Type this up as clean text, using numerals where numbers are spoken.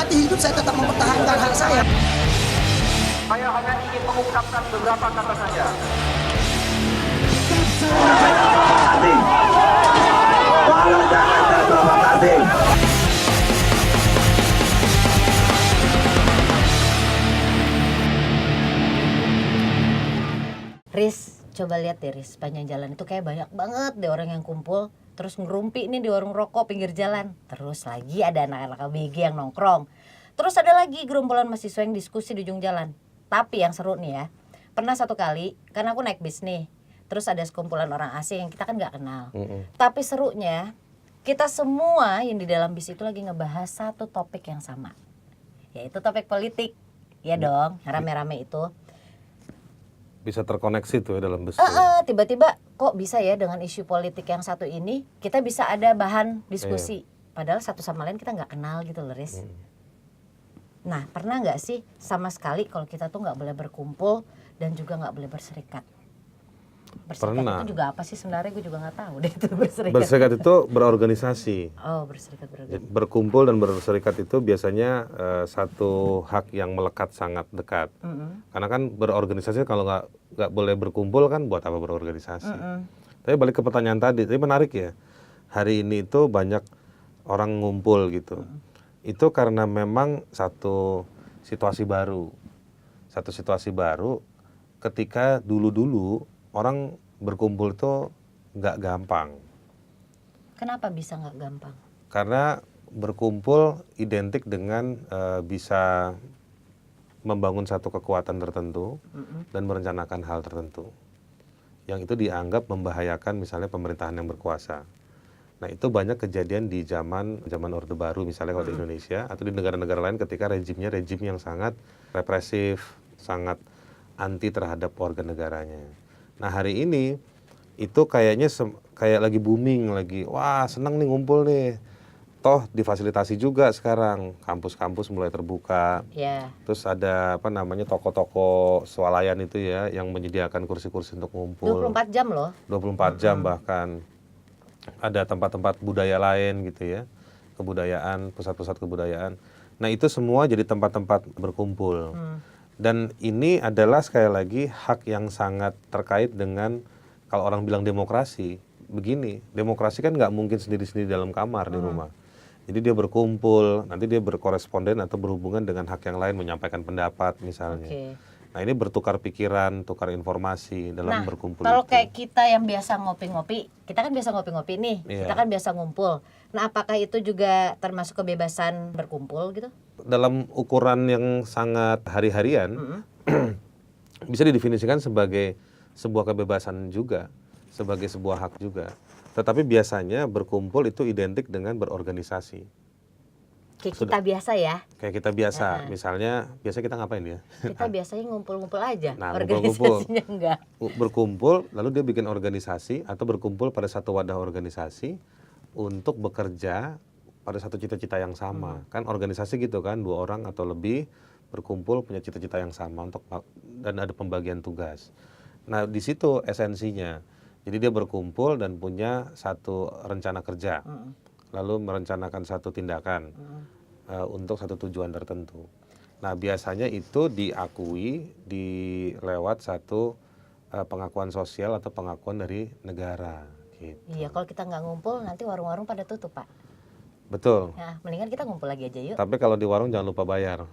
mati hidup saya tetap mempertahankan hak saya. Saya hanya ingin mengungkapkan beberapa kata saja. Walau jangan terprovokasi. Riz, coba lihat deh Riz, sepanjang jalan itu kayak banyak banget deh orang yang kumpul. Terus ngerumpi nih di warung rokok pinggir jalan. Terus lagi ada anak-anak ABG yang nongkrong. Terus ada lagi gerombolan mahasiswa yang diskusi di ujung jalan. Tapi yang seru nih ya, pernah satu kali, karena aku naik bis nih. Terus ada sekumpulan orang asing yang kita kan gak kenal. Tapi serunya, kita semua yang di dalam bis itu lagi ngebahas satu topik yang sama. Yaitu topik politik. Ya dong, rame-rame itu. Bisa terkoneksi tuh ya dalam bus. Tiba-tiba kok bisa ya dengan isu politik yang satu ini kita bisa ada bahan diskusi. Padahal satu sama lain kita nggak kenal gitu loh Riz. Nah pernah nggak sih sama sekali kalau kita tuh nggak boleh berkumpul dan juga nggak boleh berserikat? Berserikat Pernah. itu juga apa sih sebenarnya, gue juga nggak tahu deh itu berserikat. Berserikat itu berorganisasi. Oh berserikat berorganisasi. Berkumpul dan berserikat itu biasanya satu hak yang melekat sangat dekat. Karena kan berorganisasi kalau nggak boleh berkumpul kan buat apa berorganisasi. Tapi balik ke pertanyaan tadi, tapi menarik ya. Hari ini itu banyak orang ngumpul gitu. Itu karena memang satu situasi baru. Satu situasi baru ketika dulu-dulu orang berkumpul itu nggak gampang. Kenapa bisa nggak gampang? Karena berkumpul identik dengan bisa membangun satu kekuatan tertentu dan merencanakan hal tertentu. Yang itu dianggap membahayakan misalnya pemerintahan yang berkuasa. Nah itu banyak kejadian di zaman Orde Baru misalnya kalau di Indonesia atau di negara-negara lain ketika rejimnya rejim yang sangat represif, sangat anti terhadap warga negaranya. Nah hari ini itu kayaknya kayak lagi booming lagi, wah seneng nih ngumpul nih. Toh difasilitasi juga sekarang, kampus-kampus mulai terbuka. Terus ada apa namanya toko-toko swalayan itu ya yang menyediakan kursi-kursi untuk ngumpul. 24 jam loh. 24 jam bahkan. Ada tempat-tempat budaya lain gitu ya, kebudayaan, pusat-pusat kebudayaan. Nah itu semua jadi tempat-tempat berkumpul. Dan ini adalah sekali lagi hak yang sangat terkait dengan kalau orang bilang demokrasi. Begini, demokrasi kan nggak mungkin sendiri-sendiri dalam kamar di rumah. Jadi dia berkumpul, nanti dia berkoresponden atau berhubungan dengan hak yang lain, menyampaikan pendapat misalnya. Nah ini bertukar pikiran, tukar informasi dalam berkumpul. Kalau itu. kayak kita yang biasa ngopi-ngopi, kita kan biasa ngopi-ngopi nih, kita kan biasa ngumpul. Nah apakah itu juga termasuk kebebasan berkumpul gitu? Dalam ukuran yang sangat hari-harian, bisa didefinisikan sebagai sebuah kebebasan juga, sebagai sebuah hak juga. Tetapi biasanya berkumpul itu identik dengan berorganisasi. Kayak kita biasa ya? Kayak kita biasa, misalnya biasa kita ngapain ya? Kita biasanya ngumpul-ngumpul aja, Nah, organisasinya enggak. Berkumpul, lalu dia bikin organisasi atau berkumpul pada satu wadah organisasi untuk bekerja pada satu cita-cita yang sama. Kan organisasi gitu kan, 2 orang atau lebih berkumpul punya cita-cita yang sama untuk dan ada pembagian tugas. Nah, di situ esensinya. Jadi dia berkumpul dan punya satu rencana kerja. Lalu merencanakan satu tindakan untuk satu tujuan tertentu. Nah biasanya itu diakui lewat satu pengakuan sosial atau pengakuan dari negara. Gitu. Iya, kalau kita nggak ngumpul nanti warung-warung pada tutup Pak. Betul. Nah, mendingan kita ngumpul lagi aja yuk. Tapi kalau di warung jangan lupa bayar.